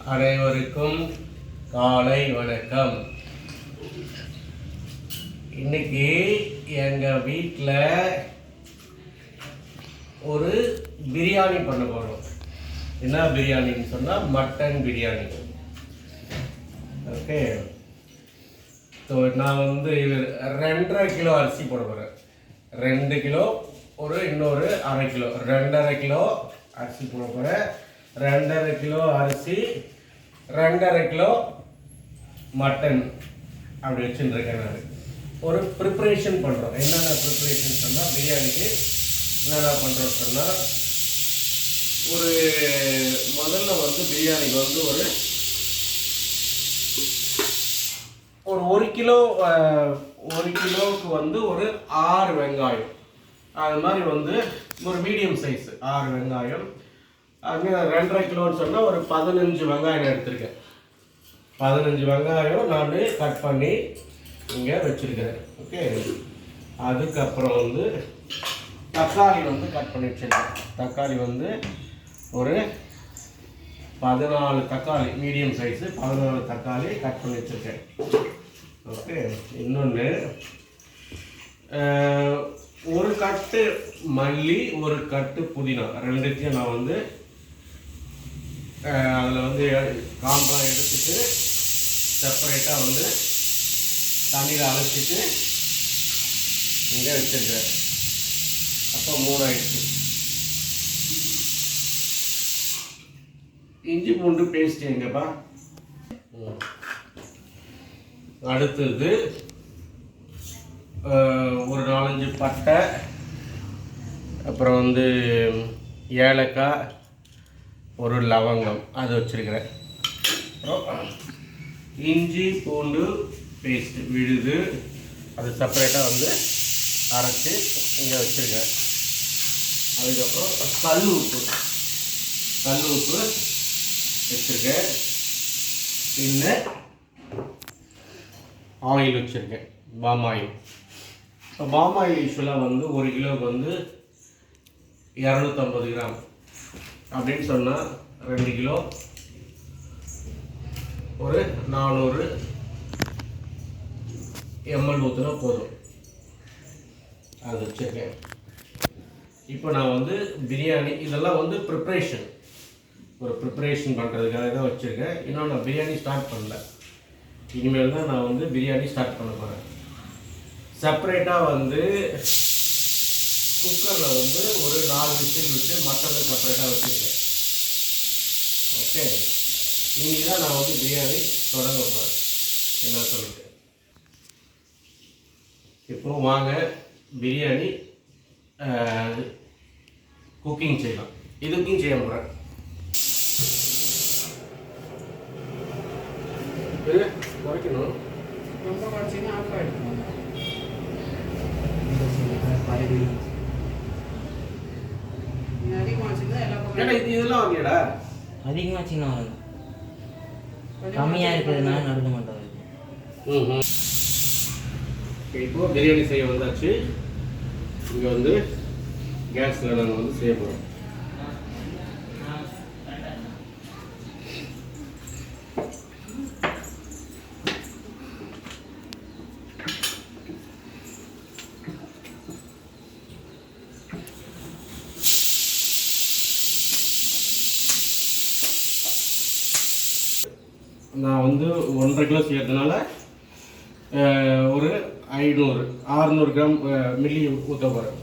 அனைவருக்கும் காலை வணக்கம். இன்னைக்கு எங்கள் வீட்டில் ஒரு பிரியாணி பண்ண போகிறோம். என்ன பிரியாணின்னு சொன்னால் மட்டன் பிரியாணி. ஓகே, ஸோ நான் வந்து 2.5 கிலோ அரிசி போட போகிறேன். 2 கிலோ இன்னொரு 1/2 கிலோ, 2.5 கிலோ அரிசி போட போகிறேன். 2.5 கிலோ அரிசி, 2.5 கிலோ மட்டன் அப்படி வச்சுருக்கேன். நான் ஒரு ப்ரிப்ரேஷன் பண்ணுறோம். என்னென்ன ப்ரிப்ரேஷன் சொன்னால், பிரியாணிக்கு என்னென்ன பண்ணுறோம் சொன்னால், முதல்ல வந்து பிரியாணிக்கு வந்து ஒரு கிலோவுக்கு வந்து ஒரு 6 வெங்காயம், அது மாதிரி வந்து ஒரு மீடியம் சைஸ் 6 வெங்காயம். அங்கே 2.5 கிலோன்னு சொன்னால் ஒரு 15 வெங்காயம் எடுத்திருக்கேன். 15 வெங்காயம் நான் கட் பண்ணி இங்கே வச்சுருக்கிறேன். ஓகே, அதுக்கப்புறம் வந்து தக்காளி வந்து கட் பண்ணி வச்சுருக்கேன். தக்காளி வந்து ஒரு 14 தக்காளி, மீடியம் சைஸு 14 தக்காளி கட் பண்ணி வச்சுருக்கேன். ஓகே, இன்னொன்று ஒரு கட்டு மல்லி, ஒரு கட்டு புதினா, ரெண்டுத்தையும் நான் வந்து அதில் வந்து காம்பெலாம் எடுத்துட்டு செப்பரேட்டாக வந்து தண்ணியில் அழைச்சிட்டு இங்கே வச்சுருக்கேன். அப்போ 3 ஆயிடுச்சு. இஞ்சி பூண்டு பேஸ்ட் எங்கப்பா. அடுத்தது ஒரு 4-5 பட்டை, அப்புறம் வந்து ஏலக்காய், ஒரு லவங்கம், அது வச்சுருக்கிறேன். அப்புறம் இஞ்சி பூண்டு பேஸ்ட் விழுது, அது செப்பரேட்டாக வந்து அரைச்சி இங்கே வச்சுருக்கேன். அதுக்கப்புறம் கல் உப்பு வச்சுருக்கேன். பின்ன ஆயில் வச்சுருக்கேன், பாம் ஆயில். இப்போ பாம் ஆயில் யூஸ்வலாக வந்து 1 கிலோவுக்கு வந்து 250 கிராம் அப்படின்னு சொன்னால் 2 கிலோ ஒரு 400 ml ஊற்றினா போதும். அது வச்சுருக்கேன். இப்போ நான் வந்து பிரியாணி இதெல்லாம் வந்து ப்ரிப்ரேஷன் பண்ணுறதுக்காக தான் வச்சுருக்கேன். இன்னும் நான் பிரியாணி ஸ்டார்ட் பண்ணல. இனிமேல் தான் நான் வந்து பிரியாணி ஸ்டார்ட் பண்ண போகிறேன். செப்பரேட்டாக வந்து குக்கரில் வந்து ஒரு 4 விசில் விட்டு மட்டனை செப்பரேட்டாக வச்சுருக்கேன். ஓகே, இனி தான் நான் வந்து பிரியாணி தொடங்க போகிறேன். என்ன சொல்லிட்டு இப்போ வாங்க பிரியாணி குக்கிங் செய்யலாம். இதுக்கும் செய்ய போகிறேன். குறைக்கணும், ரொம்ப குறைச்சிங்கன்னா ஆஃப் ஆகிடும். இதெல்லாம் வாங்கிடா அதிகமாக சின்ன கம்மியாக இருக்கிறதுனால நடக்க மாட்டாங்க. இப்போ பிரியாணி செய்ய வந்தாச்சு. இங்கே வந்து கேஸில் நாங்கள் வந்து செய்ய போகிறோம். நான் வந்து 1.5 கிலோ செய்யறதுனால ஒரு 600 கிராம் மில்லி ஊற்ற போகிறேன்.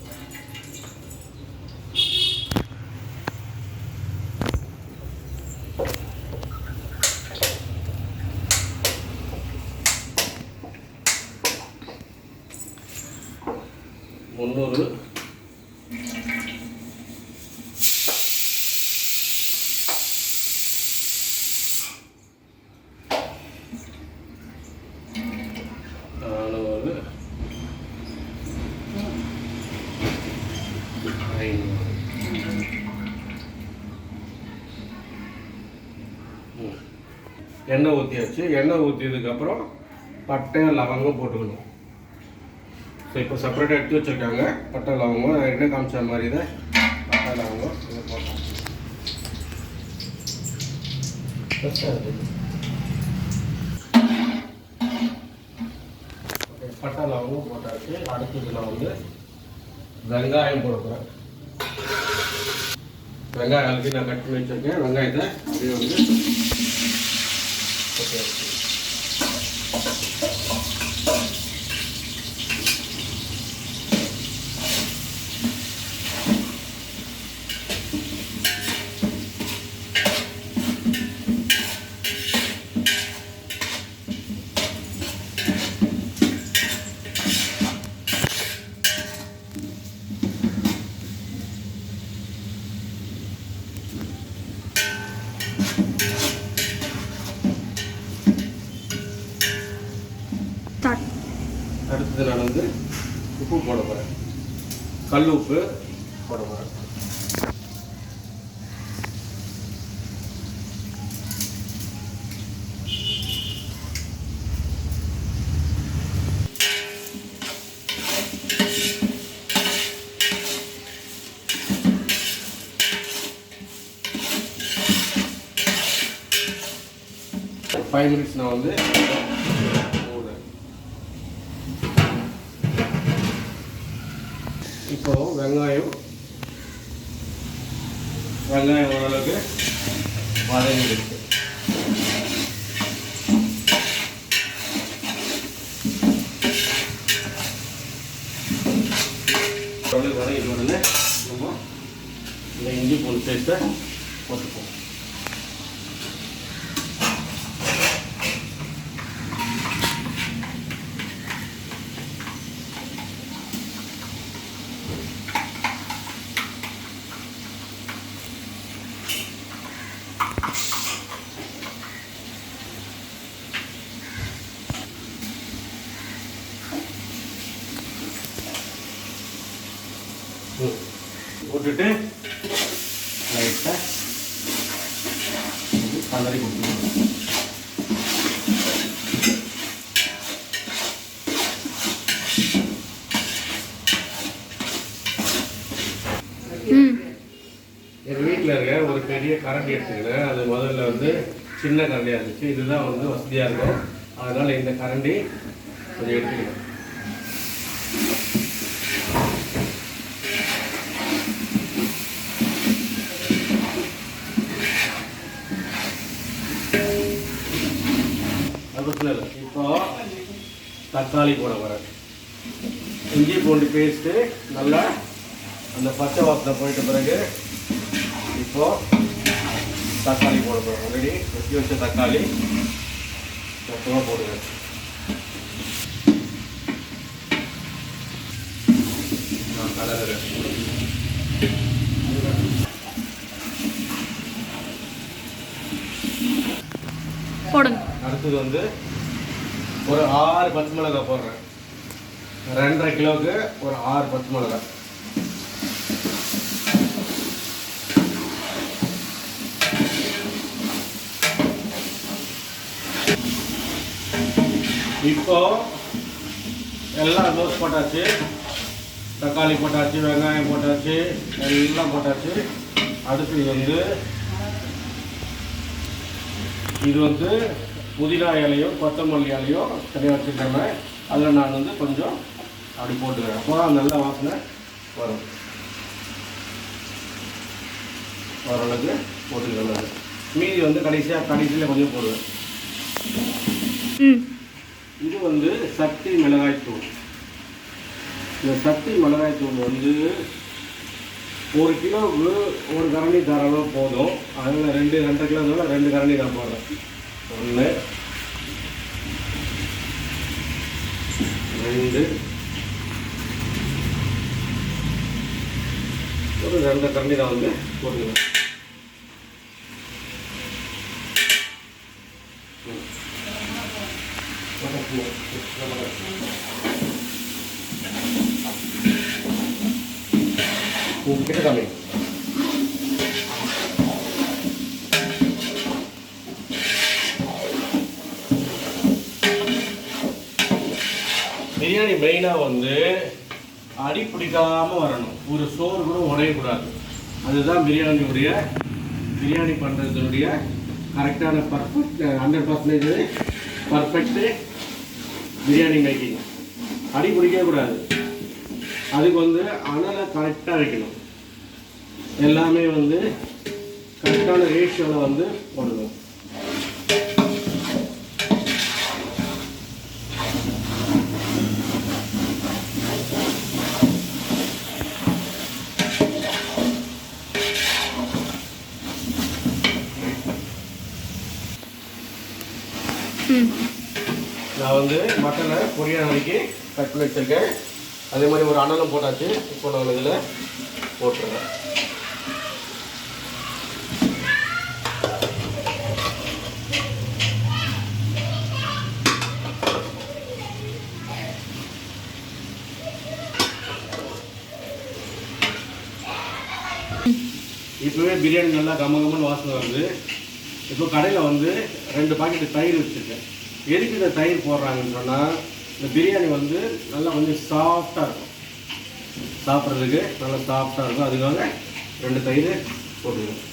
எண்ணெய் ஊற்றியாச்சு. எண்ணெய் ஊற்றியதுக்கப்புறம் பட்டை லவங்கம் போட்டுக்கணும். ஸோ இப்போ செப்பரேட்டாக எடுத்து வச்சுருக்காங்க பட்டை லவங்கம். என்ன காமிச்ச மாதிரி தான் பட்டை லவங்கம் இதை போட்டோம். ஃப்ரெஷ்ஷாக இருக்குது. பட்டை லவங்கம் போட்டாச்சு. அடுத்தது நான் வந்து வெங்காயம் போட போகிறேன். வெங்காயம் ஆல்ரெடி நான் கட் பண்ணி வச்சுருக்கேன். வெங்காயத்தை அப்படியே வந்து ஓகே ஸ்டார்ட். அடுத்தது நான் வந்து உப்பு போட போகிறேன். கல் உப்பு போட போகிறேன். ஒரு 5 minutes நான் வந்து இப்போ வெங்காயம் ஓரளவுக்கு வதங்கிடுச்சு. வதங்கிட்டு உடனே நம்ம இந்த இஞ்சி பூண்டு பேஸ்ட்டை போட்டுப்போம். போட்டுட்டு லைட்டாக கலரி கொடுக்கணும். எங்கள் வீட்டில் இருக்க ஒரு பெரிய கரண்டி எடுத்துக்கிறேன். அது முதல்ல வந்து சின்ன கரண்டியாக இருந்துச்சு. இதுதான் வந்து வசதியாக இருக்கும். அதனால் இந்த கரண்டி கொஞ்சம் எடுத்துக்கணும். இப்போ தக்காளி போட போகிறேன். இஞ்சி பூண்டு பேஸ்ட்டு நல்லா அந்த பச்சை வாசனை போயிட்ட பிறகு இப்போ தக்காளி போட போகிறேன். ஆல்ரெடி வெட்டி வச்ச தக்காளி மொத்தமாக போடுவேன். நான் கலந்துறேன். போடுங்க. அடுத்தது வந்து ஒரு 6 பச்சை மிளகாய் போடுறேன். 2.5 கிலோவுக்கு ஒரு 6 பச்சை மிளகாய். இப்போ எல்லாம் ரோஸ் போட்டாச்சு, தக்காளி போட்டாச்சு, வெங்காயம் போட்டாச்சு, எல்லாம் போட்டாச்சு. அடுத்து வந்து இது வந்து புதினா இலையும் கொத்தமல்லி இலையும் தனியாக வச்சுருக்காங்க. அதில் நான் வந்து கொஞ்சம் அப்படி போட்டுக்கிறேன். அப்போ தான் நல்ல வாசனை வரும். ஓரளவுக்கு போட்டுக்கிறேன். மீதி வந்து கடைசியில் கொஞ்சம் போடுவேன். இது வந்து சக்தி மிளகாய்த்தூள். இந்த சக்தி மிளகாய்த்தூள் வந்து 1 கிலோவுக்கு 1 கரண்டி தாராளமாக போதும். அதில் 2.5 கிலோ 2 கரண்டி நான் போடுறேன். 1 2 ஒரு 2 கரண்டி நான் வந்து போட்டுக்கிறேன். கிட்ட காமி. பிரியாணி மெயினாக வந்து அடி பிடிக்காமல் வரணும். ஒரு சோறு கூட உடையக்கூடாது. அதுதான் பிரியாணி பண்ணுறதுனுடைய கரெக்டான பர்ஃபெக்ட் 100% பர்ஃபெக்ட்டு பிரியாணி மேக்கிங். அடி பிடிக்கவே கூடாது. அதுக்கு வந்து அனலை கரெக்டாக வைக்கணும். எல்லாமே வந்து கரெக்டான ரேஷியோவில் வந்து போடணும். நான் வந்து மட்டனை பொரியா நாளைக்கு கட் பண்ணி வச்சுருக்கேன். அதே மாதிரி ஒரு அனலும் போட்டாச்சு. இப்போ நான் இதில் போட்டுருவேன். இப்போவே பிரியாணி நல்லா கமகமன்னு வாசனை வருது. இப்போ கடையில் வந்து 2 பாக்கெட்டு தயிர் வச்சுருக்கேன். எதுக்கு இந்த தயிர் போடுறாங்கன்னு சொன்னால், இந்த பிரியாணி வந்து நல்லா கொஞ்சம் சாஃப்டாக இருக்கும், சாப்பிட்றதுக்கு நல்லா சாஃப்டாக இருக்கும். அதுக்காக 2 தயிர் போட்டுக்கணும்.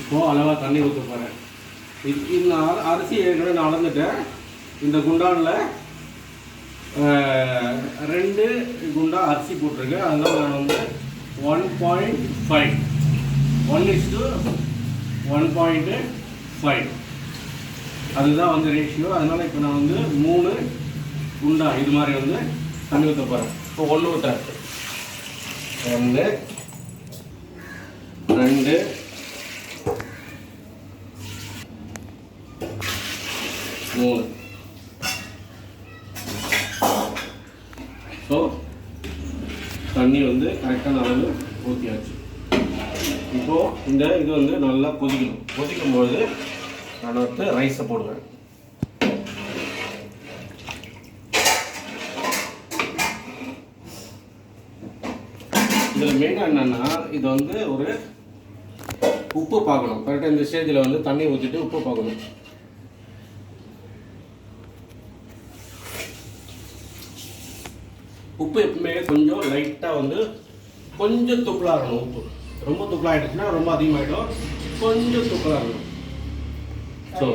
இப்போது அளவாக தண்ணி ஊற்ற போகிறேன். இந்த அரிசி ஏற்கனவே நான் அளந்துட்டேன். இந்த குண்டானில் 2 குண்டா அரிசி போட்டிருக்கேன். அதனால் நான் வந்து 1.5 1:1.5 அதுதான் வந்து ரேஷியோ. அதனால் இப்போ நான் வந்து 3 குண்டா இது மாதிரி வந்து தண்ணி ஊற்ற போகிறேன். இப்போ 1 ஊற்றுறேன். 1 2 3. ஸோ தண்ணி வந்து கரெக்டான அளவு ஊற்றியாச்சு. இப்போது இந்த இது வந்து நல்லா கொதிக்கணும். கொதிக்கும்போது நான் வந்து ரைஸை போடுவேன். இதில் மெயினாக என்னென்னா, இது வந்து ஒரு உப்பு பார்க்கணும். கரெக்டாக இந்த ஸ்டேஜில் வந்து தண்ணி ஊற்றிட்டு உப்பு பார்க்கணும். உப்பு எப்பவுமே கொஞ்சம் லைட்டாக வந்து கொஞ்சம் தூக்கலாக இருக்கணும். உப்பு ரொம்ப தூக்கலாகிடுச்சுன்னா ரொம்ப அதிகமாகிடும். கொஞ்சம் தூக்கலாக இருக்கணும். ஸோ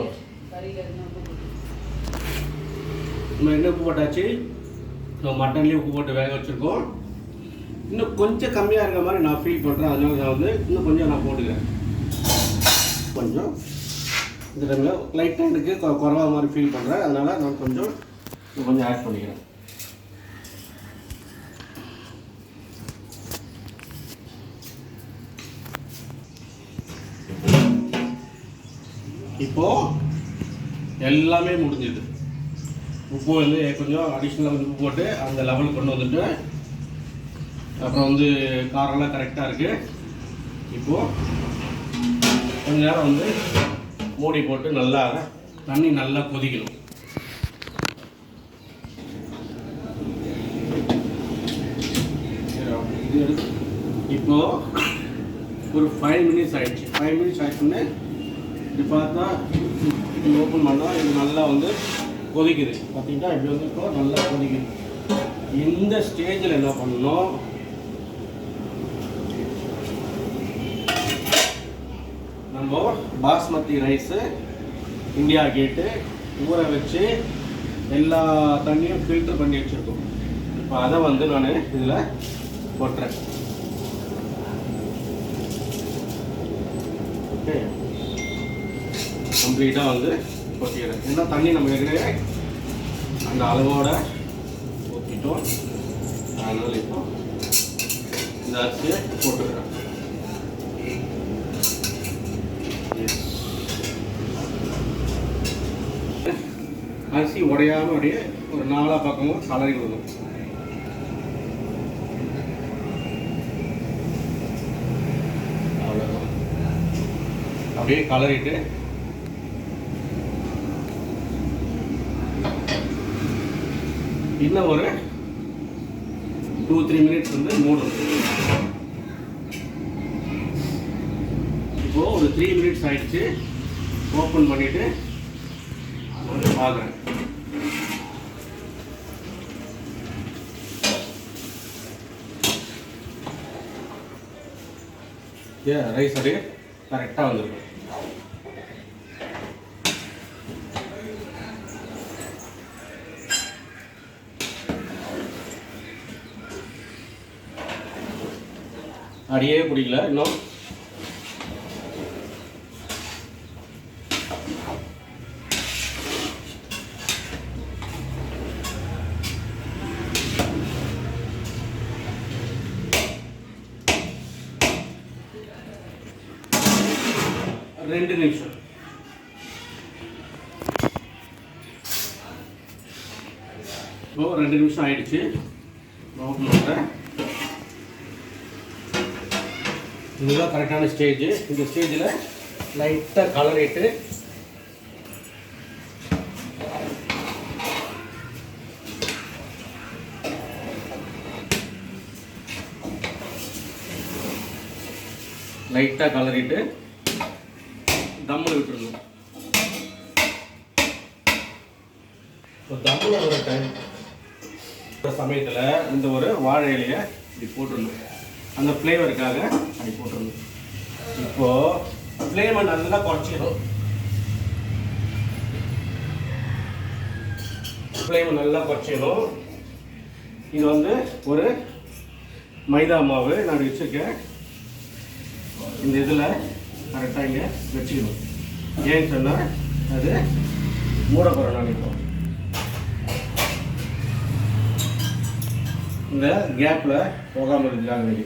நம்ம என்ன உப்பு போட்டாச்சு, நம்ம மட்டன்லேயும் உப்பு போட்டு வேக வச்சுருக்கோம். இன்னும் கொஞ்சம் கம்மியாக இருக்கிற மாதிரி நான் ஃபீல் பண்ணுறேன். அதனால நான் வந்து இன்னும் கொஞ்சம் நான் போட்டுக்கிறேன். கொஞ்சம் இந்த டைமில் லைட்டாக எனக்கு குறவாக மாதிரி ஃபீல் பண்ணுறேன். அதனால் நான் கொஞ்சம் ஆட் பண்ணிக்கிறேன். இப்போது எல்லாமே முடிஞ்சுது. உப்பு வந்து கொஞ்சம் அடிஷ்னலாக வந்து உப்பு போட்டு அந்த லெவலுக்கு கொண்டு வந்துட்டு, அப்புறம் வந்து காரெல்லாம் கரெக்டாக இருக்குது. இப்போது கொஞ்ச நேரம் வந்து மூடி போட்டு நல்லா தண்ணி நல்லா கொதிக்கணும். இப்போது ஒரு 5 மினிட்ஸ் ஆகிடுச்சு. 5 மினிட்ஸ் ஆகிடுச்சுன்னு இது பார்த்தா இது ஓப்பன் பண்ணால் இது நல்லா வந்து கொதிக்குது. பார்த்தீங்கன்னா இப்படி வந்து இப்போ நல்லா கொதிக்குது. இந்த ஸ்டேஜில் என்ன பண்ணணும், நம்ம பாஸ்மதி ரைஸு இந்தியா கேட்டு ஊற வச்சு எல்லா தண்ணியும் ஃபில்டர் பண்ணி வச்சுருக்கோம். இப்போ அதை வந்து நான் இதில் போட்டுறேன். ஓகே, கம்ப்ளீட்டாக வந்து கொட்டிடுறேன். ஏன்னா தண்ணி நம்ம ஏற்கனவே அந்த அளவோட ஊற்றிட்டோம். அதனால் இப்போ இந்த அரிசியை போட்டுக்கிறேன். அரிசி உடையாமல் அப்படியே ஒரு 4 பக்கமும் கலரி விடணும். அவ்வளோதான். அப்படியே கலரிட்டு இன்னும் ஒரு 2-3 மினிட்ஸ் வந்து மூடணும். இப்போது ஒரு 3 மினிட்ஸ் ஆயிடுச்சு. ஓப்பன் பண்ணிவிட்டு பார்க்குறேன். ரைஸ் அப்படியே கரெக்டாக வந்துருக்கும். அடியே பிடிக்கல இன்னும். ரெண்டு நிமிஷம். இப்போ 2 நிமிஷம் ஆயிடுச்சு. ஓப்பன் பண்ணுறேன். இதுதான் கரெக்டான ஸ்டேஜ். இந்த ஸ்டேஜில் லைட்டாக கலரிட்டு தம்மில் விட்டுருணும். இப்போ தம்மில் ஒரு டைம் சமயத்தில் இந்த ஒரு வாழை இலையை இப்படி போட்டுடணும். அந்த ஃப்ளேவருக்காக அப்படி போட்டுடணும். இப்போது ஃப்ளேமை நல்லா குறைச்சிக்கணும். ஃப்ளேமை நல்லா குறைச்சிக்கணும். இது வந்து ஒரு மைதா மாவு நான் வச்சுருக்கேன். இந்த இதில் கரெக்டாக இங்கே வச்சுக்கணும். ஏன்னு சொன்னால் அது மூட போகிறோம். நான் இப்போ இந்த கேப்பில் போகாமல் இருக்கிறாங்க வேண்டி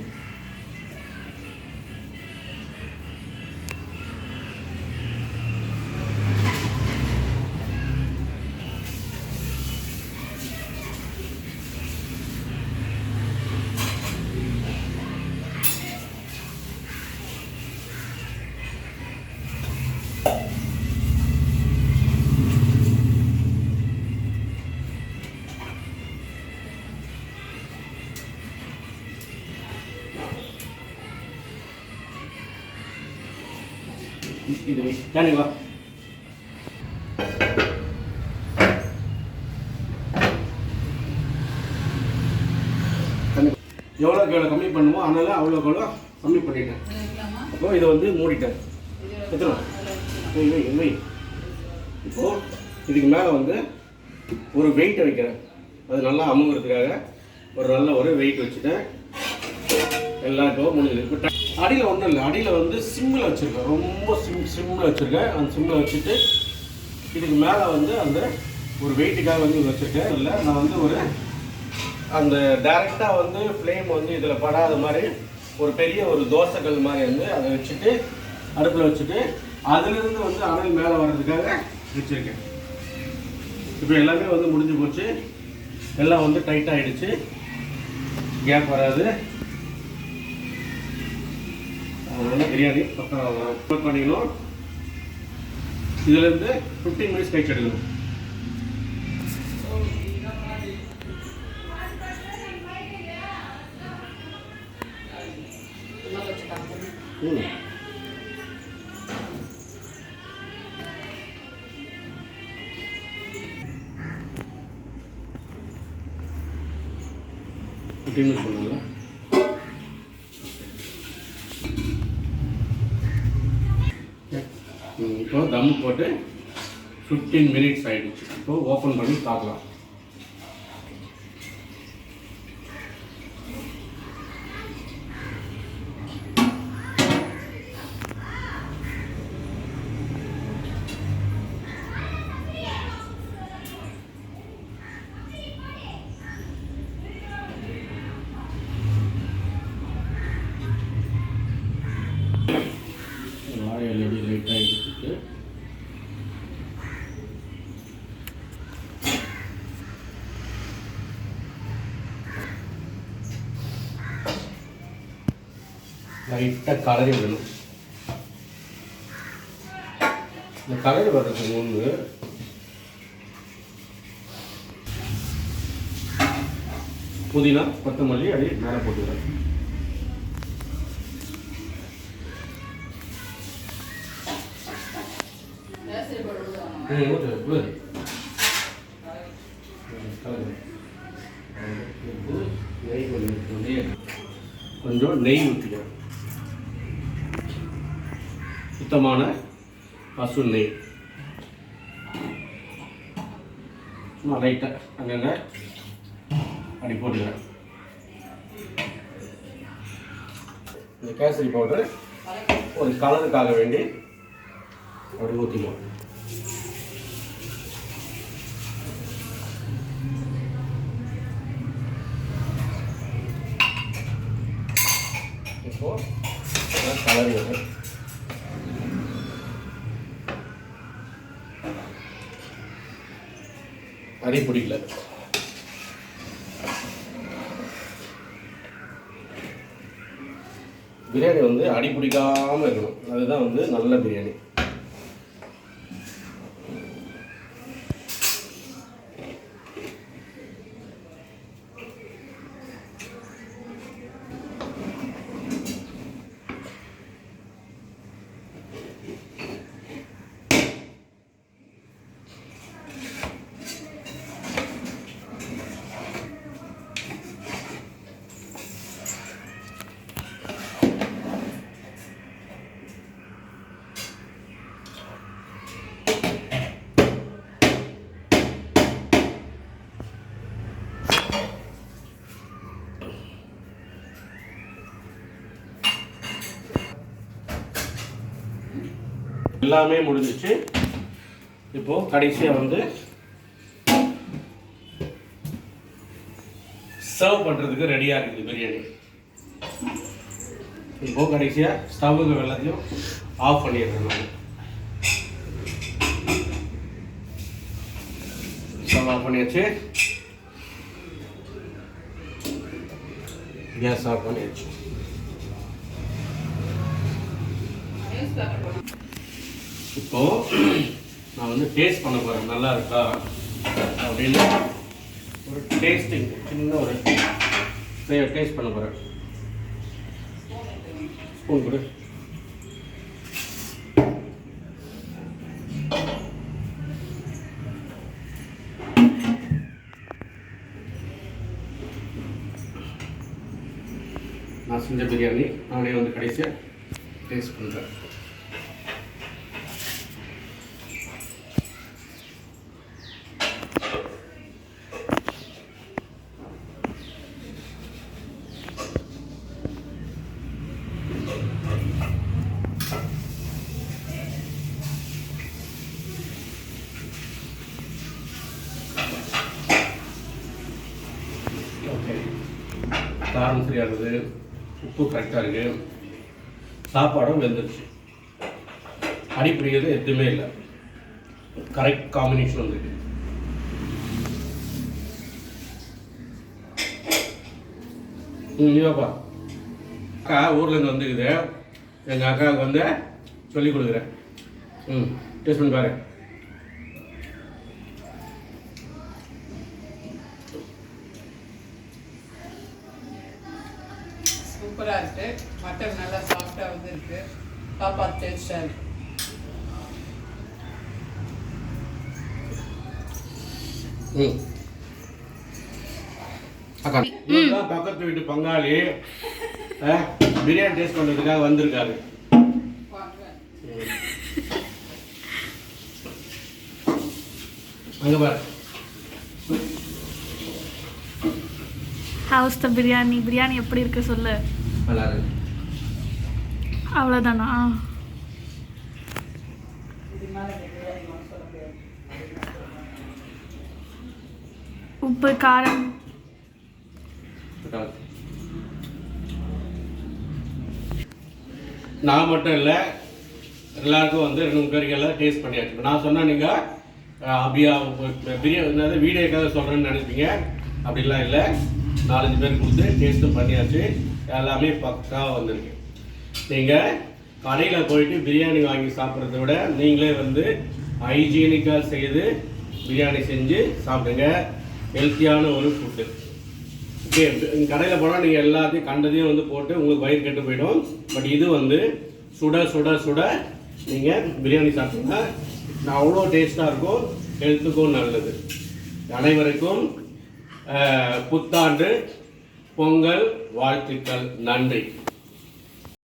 இது தானே வா. எவ்வளோக்கு எவ்வளோ கம்மி பண்ணுமோ அதனால அவ்வளோக்கு எவ்வளோ கம்மி பண்ணிட்டேன். அப்போ இதை வந்து மூடிட்டேன். எத்தனை வை. இப்போது இதுக்கு மேலே வந்து ஒரு வெயிட்டை வைக்கிறேன். அது நல்லா அமுங்கிறதுக்காக ஒரு நல்ல ஒரு வெயிட் வச்சுட்டேன். எல்லாம் இப்போ முடிஞ்சது. இப்போ அடியில் ஒன்றும் இல்லை. அடியில் வந்து சிம்மில் வச்சுருக்கேன். ரொம்ப சிம்மில் வச்சுருக்கேன். அந்த சிம்மில் வச்சுட்டு இதுக்கு மேலே வந்து அந்த ஒரு வெயிட்டுக்காக வந்து வச்சுருக்கேன். இல்லை நான் வந்து ஒரு அந்த டைரெக்டாக வந்து ஃப்ளேம் வந்து இதில் படாத மாதிரி ஒரு பெரிய ஒரு தோசைக்கல் மாதிரி வந்து அதை வச்சுட்டு அடுப்பில் வச்சுட்டு அதிலிருந்து வந்து அனல் மேலே வர்றதுக்காக வச்சுருக்கேன். இப்போ எல்லாமே வந்து முடிஞ்சு போச்சு. எல்லாம் வந்து டைட்டாக ஆகிடுச்சு. கேப் வராது. அதனால பிரியாணி பக்கம் பண்ணிக்கணும். இதுலேருந்து 15 மினிட்ஸ் கழிச்சு எடுக்கணும். பண்ணல இப்போ தம் போட்டு 15 மினிட்ஸ் ஆகிடுச்சு. இப்போ ஓப்பன் பண்ணி பார்க்கலாம். வாழையில லைட்டாக எடுத்துட்டு லைட்டாக கலரி விடணும். இந்த கலரி வர்றதுக்கு முன்பு புதினா கொத்தமல்லி அப்படியே மேலே போட்டுக்கிறேன். கொஞ்சம் நெய் ஊற்றிக்கிறேன். சுத்தமான பசு நெய் சும்மா லைட்டாக அங்கங்கே அப்படி போட்டுக்கிறேன். இந்த கேசரி பவுடர் ஒரு கலருக்காக வேண்டி அப்படி ஊற்றிக்குவோம். இப்போ கலரி வரும். அடி பிடிக்கல. பிரியாணி வந்து அடி பிடிக்காமல் இருக்கணும். அதுதான் வந்து நல்ல பிரியாணி. எல்லாமே முடிஞ்சிச்சு. இப்போ கடைசியாக வந்து சர்வ் பண்ணுறதுக்கு ரெடியாக இருக்குது பிரியாணி. இப்போ கடைசியாக ஸ்டவ்வுக்கு எல்லாத்தையும் ஆஃப் பண்ணிடுறேன். நான் ஸ்டவ் ஆஃப் பண்ணியாச்சு. கேஸ் ஆஃப் பண்ணியாச்சு. இப்போ நான் வந்து டேஸ்ட் பண்ண போகிறேன். நல்லா இருக்கா அப்படின்னு ஒரு டேஸ்டிங் சின்ன ஒரு டேஸ்ட் பண்ண போகிறேன். ஸ்பூன் கொடு. நான் செஞ்ச பிரியாணி நானே வந்து கடைசியாக டேஸ்ட் பண்ணுறேன். காரம் சரியாக இருக்குது, உப்பு கரெக்டாக இருக்குது, சாப்பாடும் வெந்துருச்சு. அடிப்படையாது எதுவுமே இல்லை, கரெக்ட் காம்பினேஷன் வந்துருக்கு. நீவாப்பா அக்கா ஊர்லேருந்து வந்துக்குது. எங்கள் அக்காவுக்கு வந்து சொல்லிக் கொடுக்குறேன். டேஸ்ட் பண்ணி பாரு. சூப்பராக இருக்குது. மட்டன் நல்லா சாஃப்டாக வந்து இருக்குது. சாப்பாடு டேஸ்டாக இருக்குது. அக்கா பக்கத்து வீட்டு பங்காளி பிரியாணி டேஸ்ட் பண்ணுறதுக்காக வந்திருக்காரு. அங்கே பாரு. ஹவுஸ் த பிரியாணி. பிரியாணி எப்படி இருக்கு சொல்லு. நல்லா இருக்கு. அவ்வளோதானா? உப்பு காரம் நான் மட்டும் இல்லை, எல்லாருக்கும் வந்து 2 பேருக்கு எல்லாம் டேஸ்ட் பண்ணியாச்சு. நான் சொன்னேன் நீங்கள் அப்படியா பிரியாணி வீடியோக்காக சொல்கிறேன்னு நினைப்பீங்க. அப்படிலாம் இல்லை, 4-5 பேருக்கு கொடுத்து டேஸ்ட்டும் பண்ணியாச்சு. எல்லாமே பக்காவாக வந்திருக்கு. நீங்கள் கடையில் போயிட்டு பிரியாணி வாங்கி சாப்பிட்றத விட நீங்களே வந்து ஹைஜீனிக்காக செய்து பிரியாணி செஞ்சு சாப்பிடுங்க. ஹெல்த்தியான ஒரு ஃபுட்டு. ஓகே, கடையில் போனால் நீங்கள் எல்லாத்தையும் கண்டதையும் வந்து போட்டு உங்களுக்கு வயிறு கெட்டு போயிடும். பட் இது வந்து சுட சுட சுட நீங்கள் பிரியாணி சாப்பிட்டீங்கன்னா அவ்வளோ டேஸ்ட்டாக இருக்கும், ஹெல்த்துக்கும் நல்லது. அனைவருக்கும் புத்தாண்டு பொங்கல் வாழ்த்துக்கள். நன்றி.